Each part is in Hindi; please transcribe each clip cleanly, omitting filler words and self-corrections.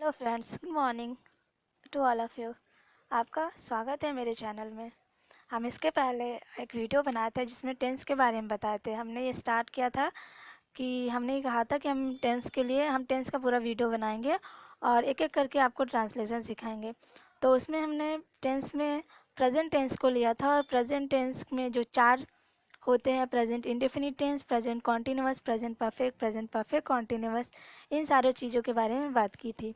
Hello friends, good morning to all of you. आपका स्वागत है मेरे चैनल में। हम इसके पहले एक वीडियो बनाए थे जिसमें टेंस के बारे में बताए थे। हमने ये स्टार्ट किया था कि हमने कहा था कि हम टेंस का पूरा वीडियो बनाएंगे और एक एक करके आपको ट्रांसलेशन सिखाएंगे। तो उसमें हमने टेंस में प्रेजेंट टेंस को लिया था और प्रेजेंट टेंस में जो चार होते हैं, present indefinite tense, present continuous, present perfect continuous, इन सारी चीज़ों के बारे में बात की थी।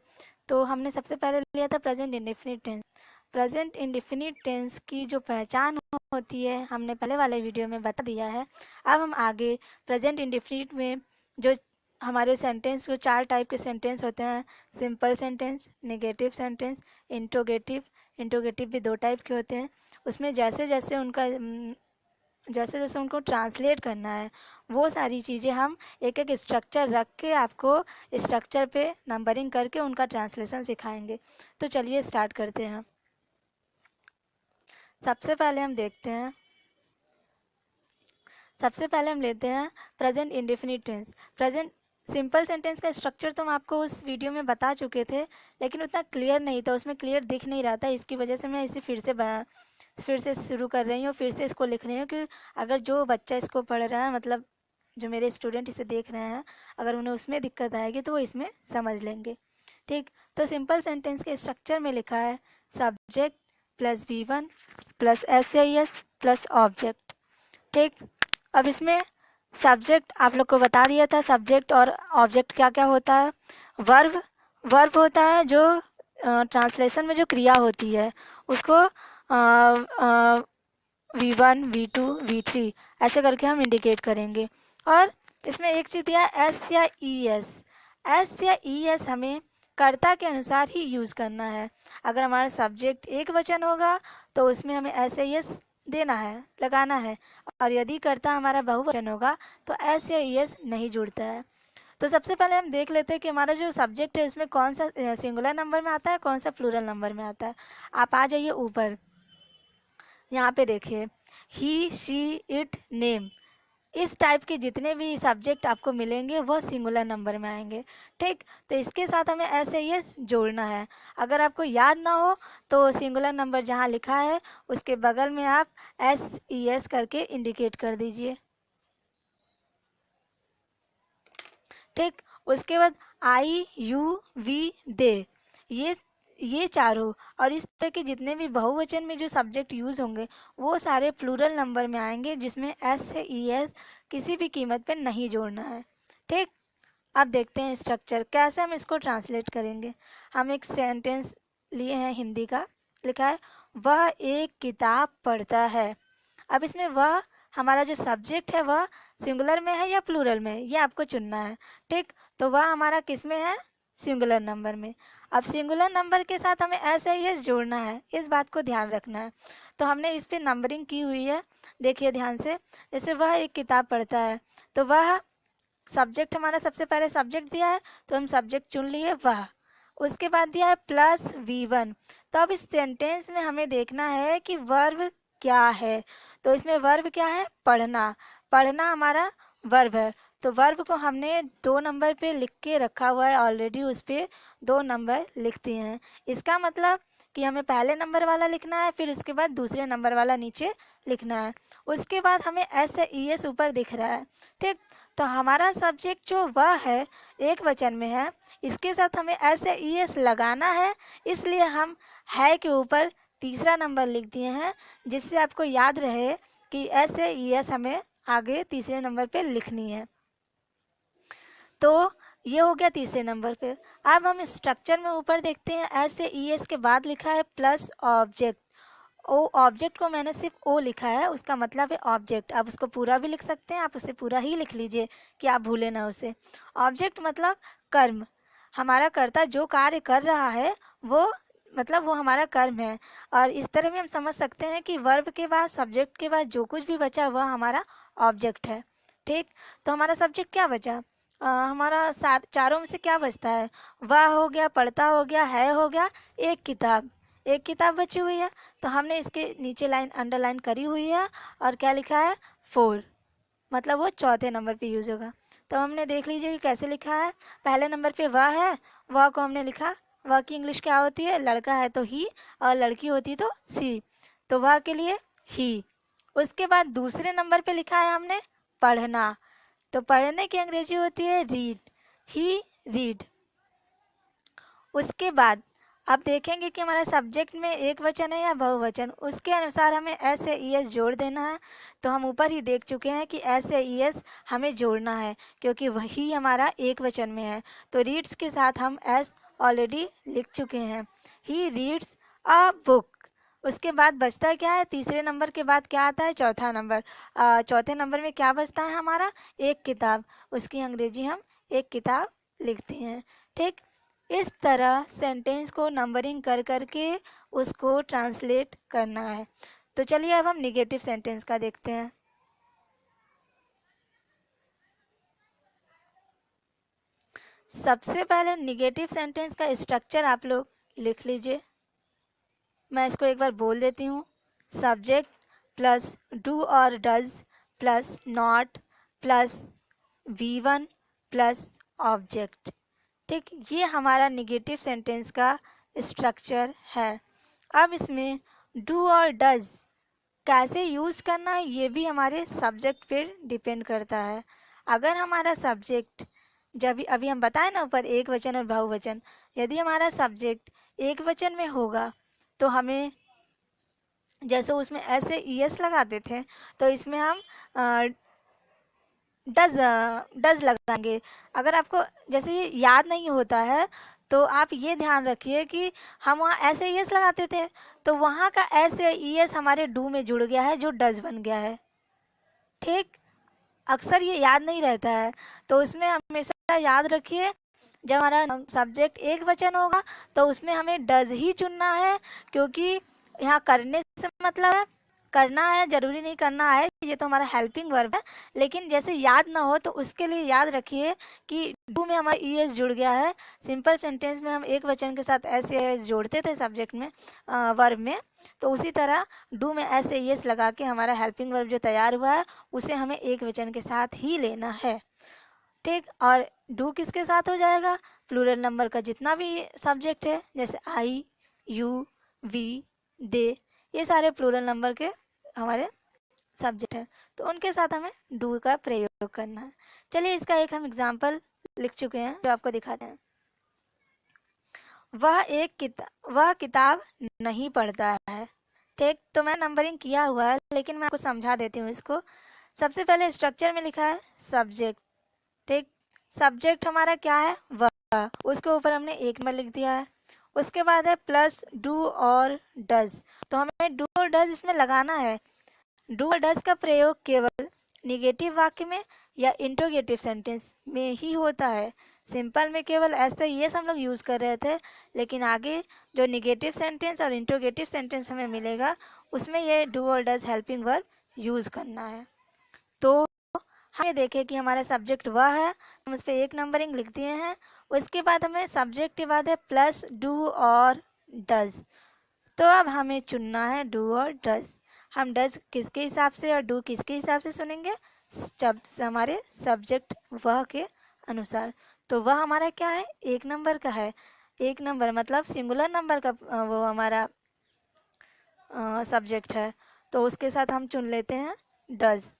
तो हमने सबसे पहले लिया था present indefinite tense. Present indefinite tense की जो पहचान होती है हमने पहले वाले वीडियो में बता दिया है। अब हम आगे प्रेजेंट इंडेफिनिट में जो हमारे सेंटेंस, जो चार टाइप के सेंटेंस होते हैं, simple sentence, negative sentence, interrogative. Interrogative भी दो टाइप के होते हैं। उसमें जैसे जैसे उनको ट्रांसलेट करना है, वो सारी चीज़ें हम एक एक स्ट्रक्चर रख के आपको स्ट्रक्चर पे नंबरिंग करके उनका ट्रांसलेशन सिखाएंगे। तो चलिए स्टार्ट करते हैं। सबसे पहले हम लेते हैं present indefinite tense. Present simple sentence का स्ट्रक्चर तो हम आपको उस वीडियो में बता चुके थे, लेकिन उतना क्लियर नहीं था, उसमें क्लियर दिख नहीं रहा था। इसकी वजह से मैं इसे फिर से शुरू कर रही हूँ, फिर से इसको लिख रही हूँ कि अगर जो बच्चा इसको पढ़ रहा है, मतलब जो मेरे स्टूडेंट इसे देख रहे हैं, अगर उन्हें उसमें दिक्कत आएगी तो वो इसमें समझ लेंगे। ठीक, तो सिंपल सेंटेंस के स्ट्रक्चर में लिखा है subject plus V1 plus SAES plus object. ठीक, अब इसमें सब्जेक्ट आप लोग को बता दिया था, सब्जेक्ट और ऑब्जेक्ट क्या क्या होता है। वर्ब होता है जो ट्रांसलेशन में जो क्रिया होती है उसको V1 V2 V3 ऐसे करके हम इंडिकेट करेंगे। और इसमें एक चीज़ दिया है एस या ई एस हमें कर्ता के अनुसार ही यूज़ करना है। अगर हमारा सब्जेक्ट एक वचन होगा तो उसमें हमें SAES देना है, लगाना है, और यदि कर्ता हमारा बहुवचन होगा तो एस या ई एस नहीं जुड़ता है। तो सबसे पहले हम देख लेते हैं कि हमारा जो सब्जेक्ट है उसमें कौन सा सिंगुलर नंबर में आता है, कौन सा प्लूरल नंबर में आता है। आप आ जाइए ऊपर, यहाँ पे देखिए ही, शी, इट, नेम, इस टाइप के जितने भी सब्जेक्ट आपको मिलेंगे वो सिंगुलर नंबर में आएंगे। ठीक, तो इसके साथ हमें SAES जोड़ना है। अगर आपको याद ना हो तो सिंगुलर नंबर जहाँ लिखा है उसके बगल में आप SES करके इंडिकेट कर दीजिए। ठीक, उसके बाद I, U, V, दे, ये चारों और इस तरह के जितने भी बहुवचन में जो सब्जेक्ट यूज़ होंगे वो सारे प्लूरल नंबर में आएंगे, जिसमें S से ES किसी भी कीमत पे नहीं जोड़ना है। ठीक, अब देखते हैं स्ट्रक्चर कैसे हम इसको ट्रांसलेट करेंगे। हम एक सेंटेंस लिए हैं हिंदी का, लिखा है वह एक किताब पढ़ता है। अब इसमें वह हमारा जो सब्जेक्ट है वह सिंगुलर में है या प्लूरल में, ये आपको चुनना है। ठीक, तो वह हमारा किस में है, सिंगुलर नंबर में। अब सिंगुलर नंबर के साथ हमें SAES जोड़ना है, इस बात को ध्यान रखना है। तो हमने इस पे नंबरिंग की हुई है, देखिए ध्यान से। जैसे वह एक किताब पढ़ता है तो वह सब्जेक्ट, हमारा सबसे पहले सब्जेक्ट दिया है तो हम सब्जेक्ट चुन लिए वह। उसके बाद दिया है प्लस V1। तो अब इस सेंटेंस में हमें देखना है कि वर्ब क्या है। तो इसमें वर्ब क्या है, पढ़ना। पढ़ना हमारा वर्ब है, तो वर्ब को हमने 2 नंबर पे लिख के रखा हुआ है ऑलरेडी, उस पर 2 नंबर लिख दिए हैं। इसका मतलब कि हमें पहले नंबर वाला लिखना है, फिर उसके बाद दूसरे नंबर वाला नीचे लिखना है। उसके बाद हमें SAES ऊपर दिख रहा है। ठीक, तो हमारा सब्जेक्ट जो वह है एक वचन में है, इसके साथ हमें SAES लगाना है, इसलिए हम है के ऊपर तीसरा नंबर लिख दिए हैं, जिससे आपको याद रहे कि SAES हमें आगे तीसरे नंबर पे लिखनी है। तो ये हो गया तीसरे नंबर पे। अब हम स्ट्रक्चर में ऊपर देखते हैं, SAES के बाद लिखा है प्लस ऑब्जेक्ट। ओ, ऑब्जेक्ट को मैंने सिर्फ ओ लिखा है, उसका मतलब है ऑब्जेक्ट। आप उसको पूरा भी लिख सकते हैं, आप उसे पूरा ही लिख लीजिए कि आप भूले ना उसे। ऑब्जेक्ट मतलब कर्म, हमारा कर्ता जो कार्य कर रहा है वो, मतलब वो हमारा कर्म है। और इस तरह भी हम समझ सकते हैं कि वर्ब के बाद, सब्जेक्ट के बाद जो कुछ भी बचा वह हमारा ऑब्जेक्ट है। ठीक, तो हमारा सब्जेक्ट क्या बचा, हमारा चारों में से क्या बचता है, वह हो गया, पढ़ता हो गया, है हो गया, एक किताब बची हुई है। तो हमने इसके नीचे लाइन अंडरलाइन करी हुई है और क्या लिखा है 4, मतलब वो चौथे नंबर पे यूज़ होगा। तो हमने देख लीजिए कि कैसे लिखा है। पहले नंबर पे वह है, वह को हमने लिखा वह की इंग्लिश क्या होती है, लड़का है तो ही और लड़की होती तो सी, तो वह के लिए ही। उसके बाद दूसरे नंबर पे लिखा है हमने पढ़ना, तो पढ़ने की अंग्रेजी होती है रीड, ही रीड। उसके बाद अब देखेंगे कि हमारे सब्जेक्ट में एक वचन है या बहुवचन, उसके अनुसार हमें एस या ई एस जोड़ देना है। तो हम ऊपर ही देख चुके हैं कि एस या ई एस हमें जोड़ना है क्योंकि वही हमारा एक वचन में है, तो रीड्स के साथ हम एस ऑलरेडी लिख चुके हैं। He reads a book. उसके बाद बचता क्या है, तीसरे नंबर के बाद क्या आता है, चौथा नंबर। चौथे नंबर में क्या बचता है हमारा, एक किताब, उसकी अंग्रेजी हम एक किताब लिखते हैं। ठीक, इस तरह सेंटेंस को नंबरिंग कर करके उसको ट्रांसलेट करना है। तो चलिए अब हम निगेटिव सेंटेंस का देखते हैं। सबसे पहले निगेटिव सेंटेंस का स्ट्रक्चर आप लोग लिख लीजिए। मैं इसको एक बार बोल देती हूँ। सब्जेक्ट प्लस डू और does plus not plus V1 plus object. ठीक, ये हमारा निगेटिव सेंटेंस का स्ट्रक्चर है। अब इसमें डू और डज कैसे यूज़ करना है ये भी हमारे सब्जेक्ट पर डिपेंड करता है। अगर हमारा सब्जेक्ट, जब अभी हम बताएं ना ऊपर एक वचन और बहुवचन, यदि हमारा सब्जेक्ट एक वचन में होगा तो हमें जैसे उसमें ऐसे ई एस लगाते थे, तो इसमें हम डज लगाएंगे। अगर आपको जैसे ये याद नहीं होता है तो आप ये ध्यान रखिए कि हम वहाँ ऐसे ई एस लगाते थे, तो वहाँ का ऐसे ई एस हमारे डू में जुड़ गया है जो डज बन गया है। ठीक, अक्सर ये याद नहीं रहता है, तो उसमें हमेशा याद रखिए जब हमारा सब्जेक्ट एक वचन होगा तो उसमें हमें डज ही चुनना है, क्योंकि यहाँ करने से मतलब है करना है, जरूरी नहीं करना है, ये तो हमारा हेल्पिंग वर्ब है। लेकिन जैसे याद ना हो तो उसके लिए याद रखिए कि डू में हमारा ई एस जुड़ गया है। सिंपल सेंटेंस में हम एक वचन के साथ एस या एस जोड़ते थे सब्जेक्ट में, वर्ब में, तो उसी तरह डू में एस या एस लगा के हमारा हेल्पिंग वर्ब जो तैयार हुआ है उसे हमें एक वचन के साथ ही लेना है। ठीक, और डू किसके साथ हो जाएगा, प्लूरल नंबर का जितना भी सब्जेक्ट है, जैसे आई, यू, वी, दे, ये सारे प्लूरल नंबर के हमारे सब्जेक्ट हैं, तो उनके साथ हमें डू का प्रयोग करना है। चलिए इसका एक हम एग्जाम्पल लिख चुके हैं जो आपको दिखाते हैं। वह किताब नहीं पढ़ता है। ठीक, तो मैं नंबरिंग किया हुआ है लेकिन मैं आपको समझा देती हूँ इसको। सबसे पहले स्ट्रक्चर में लिखा है सब्जेक्ट। ठीक, सब्जेक्ट हमारा क्या है, वह, उसके ऊपर हमने एक नंबर लिख दिया है। उसके बाद है प्लस डू और डज, तो हमें डू और डज इसमें लगाना है। डू और डज का प्रयोग केवल निगेटिव वाक्य में या इंट्रोगेटिव सेंटेंस में ही होता है। सिंपल में केवल ऐसे ये हम लोग यूज़ कर रहे थे, लेकिन आगे जो निगेटिव सेंटेंस और इंट्रोगेटिव सेंटेंस हमें मिलेगा उसमें ये डू और डज हेल्पिंग वर्ब यूज़ करना है। तो हम ये देखें कि हमारा सब्जेक्ट वह है, हम उस पर एक नंबरिंग लिख दिए हैं। उसके बाद हमें सब्जेक्ट के बाद है प्लस डू और डज, तो अब हमें चुनना है डू और डज। हम डज किसके हिसाब से और डू किसके हिसाब से सुनेंगे, जब हमारे सब्जेक्ट वह के अनुसार। तो वह हमारा क्या है, एक नंबर का है। एक नंबर मतलब सिंगुलर नंबर का वो हमारा सब्जेक्ट है, तो उसके साथ हम चुन लेते हैं डज।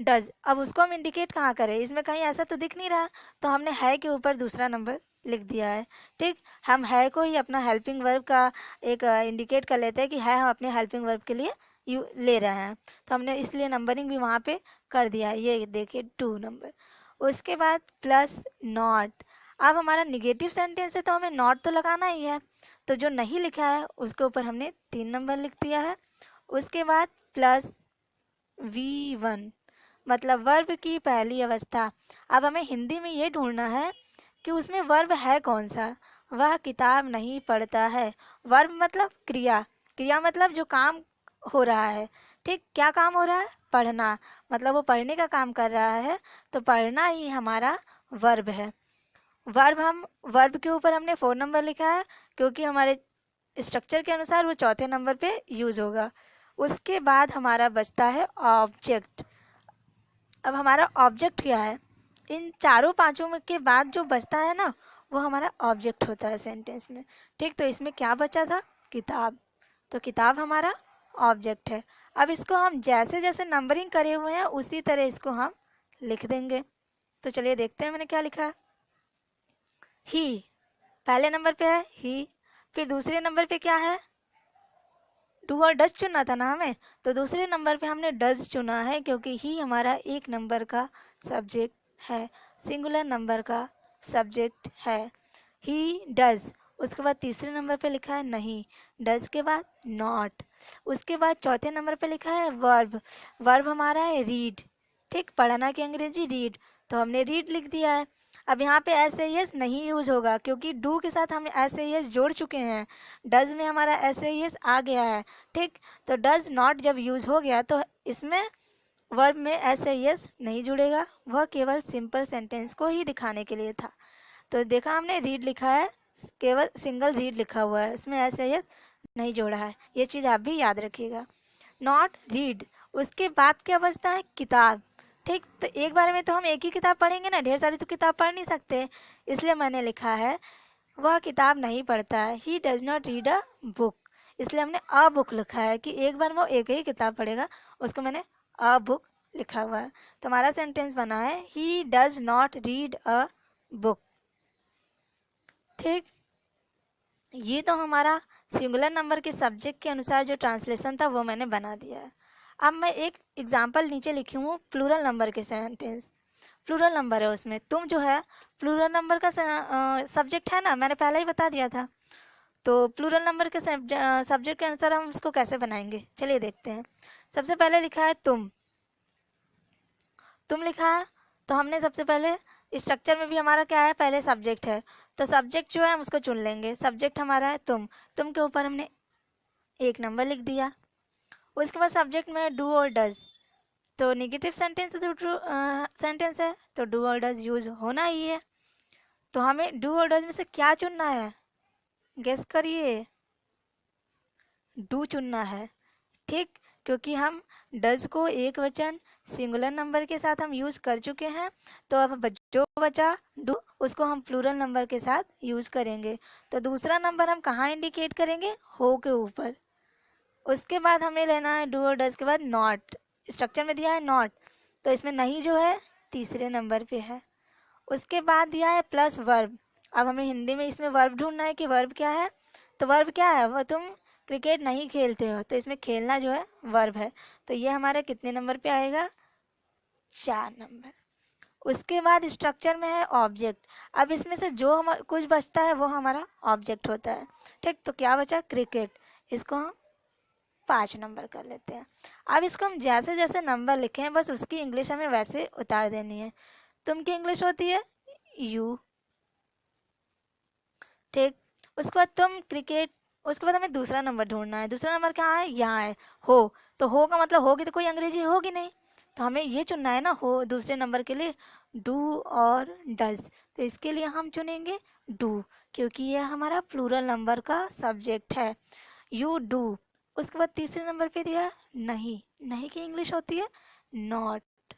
डज, अब उसको हम इंडिकेट कहाँ करें, इसमें कहीं ऐसा तो दिख नहीं रहा, तो हमने है के ऊपर दूसरा नंबर लिख दिया है। ठीक, हम है को ही अपना हेल्पिंग वर्ब का एक इंडिकेट कर लेते हैं कि है हम अपने हेल्पिंग वर्ब के लिए ले रहे हैं, तो हमने इसलिए नंबरिंग भी वहाँ पे कर दिया है। ये देखिए 2 नंबर। उसके बाद प्लस नॉट। अब हमारा निगेटिव सेंटेंस है तो हमें नॉट तो लगाना ही है, तो जो नहीं लिखा है उसके ऊपर हमने 3 नंबर लिख दिया है। उसके बाद प्लस V1 मतलब वर्ब की पहली अवस्था। अब हमें हिंदी में ये ढूंढना है कि उसमें वर्ब है कौन सा। वह किताब नहीं पढ़ता है, वर्ब मतलब क्रिया, क्रिया मतलब जो काम हो रहा है। ठीक, क्या काम हो रहा है, पढ़ना, मतलब वो पढ़ने का काम कर रहा है, तो पढ़ना ही हमारा वर्ब है। वर्ब के ऊपर हमने 4 नंबर लिखा है क्योंकि हमारे स्ट्रक्चर के अनुसार वो चौथे नंबर पे यूज होगा। उसके बाद हमारा बचता है ऑब्जेक्ट। अब हमारा ऑब्जेक्ट क्या है, इन चारों पांचों के बाद जो बचता है ना वो हमारा ऑब्जेक्ट होता है सेंटेंस में। ठीक, तो इसमें क्या बचा था, किताब, तो किताब हमारा ऑब्जेक्ट है। अब इसको हम जैसे जैसे नंबरिंग करे हुए हैं उसी तरह इसको हम लिख देंगे। तो चलिए देखते हैं मैंने क्या लिखा है। ही पहले नंबर पे है ही, फिर दूसरे नंबर पे क्या है, डू और डज चुनना था ना हमें, तो दूसरे नंबर पे हमने डज चुना है क्योंकि ही हमारा एक नंबर का सब्जेक्ट है, सिंगुलर नंबर का सब्जेक्ट है। ही डज, उसके बाद तीसरे नंबर पे लिखा है नहीं, डज के बाद नॉट, उसके बाद चौथे नंबर पे लिखा है वर्ब, वर्ब हमारा है रीड। ठीक, पढ़ना की अंग्रेजी रीड, तो हमने रीड लिख दिया है। अब यहाँ पे एस ए एस नहीं यूज होगा क्योंकि डू के साथ हम एस ए एस जोड़ चुके हैं, डज में हमारा एस ए एस आ गया है। ठीक, तो डज नॉट जब यूज हो गया तो इसमें वर्ब में एस ए एस नहीं जुड़ेगा, वह केवल सिंपल सेंटेंस को ही दिखाने के लिए था। तो देखा हमने रीड लिखा है, केवल सिंगल रीड लिखा हुआ है, इसमें एस ए एस नहीं जोड़ा है, ये चीज़ आप भी याद रखिएगा। नॉट रीड, उसके बाद क्या बचता है, किताब। ठीक, तो एक बार में तो हम एक ही किताब पढ़ेंगे ना, ढेर सारी तो किताब पढ़ नहीं सकते, इसलिए मैंने लिखा है वह किताब नहीं पढ़ता है, he does not read a book, इसलिए हमने अ बुक लिखा है कि एक बार वो एक ही किताब पढ़ेगा, उसको मैंने अ बुक लिखा हुआ है। तो हमारा सेंटेंस बना है he does not read a book. ठीक, ये तो हमारा सिंगुलर नंबर के सब्जेक्ट के अनुसार जो ट्रांसलेशन था वो मैंने बना दिया है। अब मैं एक एग्जाम्पल नीचे लिखी हूँ प्लूरल नंबर के सेंटेंस, प्लूरल नंबर है उसमें, तुम जो है प्लूरल नंबर का सब्जेक्ट है ना, मैंने पहले ही बता दिया था। तो प्लूरल नंबर के सब्जेक्ट के अनुसार हम इसको कैसे बनाएंगे, चलिए देखते हैं। सबसे पहले लिखा है तुम लिखा है, तो हमने सबसे पहले स्ट्रक्चर में भी हमारा क्या है, पहले सब्जेक्ट है, तो सब्जेक्ट जो है हम उसको चुन लेंगे, सब्जेक्ट हमारा है तुम के ऊपर हमने एक नंबर लिख दिया। उसके बाद सब्जेक्ट में डू और डज, तो नेगेटिव सेंटेंस तो ट्रू सेंटेंस है, तो डू और डज यूज होना ही है। तो हमें डू और डज में से क्या चुनना है, गेस करिए, डू चुनना है। ठीक, क्योंकि हम डज को एक वचन सिंगुलर नंबर के साथ हम यूज कर चुके हैं, तो अब जो बचा डू उसको हम प्लूरल नंबर के साथ यूज करेंगे। तो दूसरा नंबर हम कहाँ इंडिकेट करेंगे, हो के ऊपर। उसके बाद हमें लेना है डू और डज के बाद नॉट, स्ट्रक्चर में दिया है नॉट, तो इसमें नहीं जो है तीसरे नंबर पे है। उसके बाद दिया है प्लस वर्ब, अब हमें हिंदी में इसमें वर्ब ढूंढना है कि वर्ब क्या है, तो वर्ब क्या है, वो तुम क्रिकेट नहीं खेलते हो, तो इसमें खेलना जो है वर्ब है, तो ये हमारा कितने नंबर पे आएगा, 4 नंबर। उसके बाद स्ट्रक्चर में है ऑब्जेक्ट, अब इसमें से जो हम कुछ बचता है वो हमारा ऑब्जेक्ट होता है। ठीक, तो क्या बचा, क्रिकेट, इसको हम 5 नंबर कर लेते हैं। अब इसको हम जैसे जैसे नंबर लिखें बस उसकी इंग्लिश हमें वैसे उतार देनी है। तुम की इंग्लिश होती है यू। ठीक, उसके बाद तुम क्रिकेट, उसके बाद हमें दूसरा नंबर ढूंढना है, दूसरा नंबर कहाँ है, यहाँ है हो, तो हो का मतलब होगी तो कोई अंग्रेजी होगी नहीं, तो हमें ये चुनना है ना हो दूसरे नंबर के लिए, डू और डज, तो इसके लिए हम चुनेंगे डू क्योंकि ये हमारा प्लूरल नंबर का सब्जेक्ट है, यू डू। उसके बाद तीसरे नंबर पे दिया नहीं, नहीं की इंग्लिश होती है नॉट,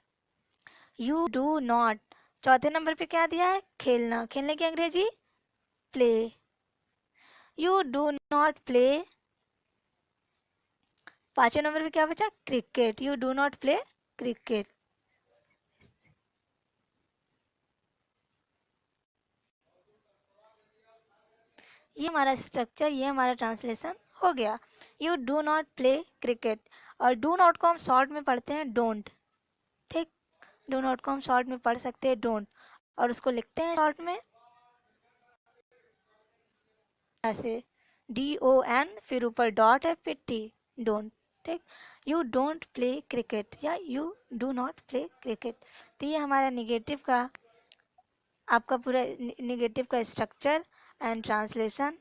यू डू नॉट। चौथे नंबर पे क्या दिया है, खेलना, खेलने की अंग्रेजी play, you do not play. पांचवें नंबर पे क्या बचा, cricket, you do not play cricket. ये हमारा स्ट्रक्चर, ये हमारा ट्रांसलेशन हो गया, you do not play cricket. और डू नॉट को हम शॉर्ट में पढ़ते हैं डोंट। ठीक, डू नॉट को हम शॉर्ट में पढ़ सकते हैं डोंट, और उसको लिखते हैं शॉर्ट में ऐसे DON, फिर ऊपर डॉट है, फिर T, डोंट। ठीक, यू डोंट प्ले क्रिकेट या you do not play cricket. तो ये हमारा निगेटिव का, आपका पूरा निगेटिव का स्ट्रक्चर एंड ट्रांसलेशन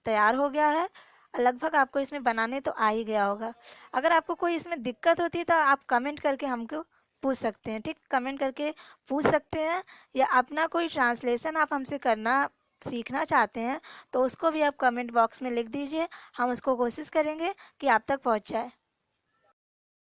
तैयार हो गया है। लगभग आपको इसमें बनाने तो आ ही गया होगा। अगर आपको कोई इसमें दिक्कत होती है तो आप कमेंट करके हमको पूछ सकते हैं। ठीक, कमेंट करके पूछ सकते हैं, या अपना कोई ट्रांसलेशन आप हमसे करना सीखना चाहते हैं तो उसको भी आप कमेंट बॉक्स में लिख दीजिए, हम उसको कोशिश करेंगे कि आप तक पहुंच जाए।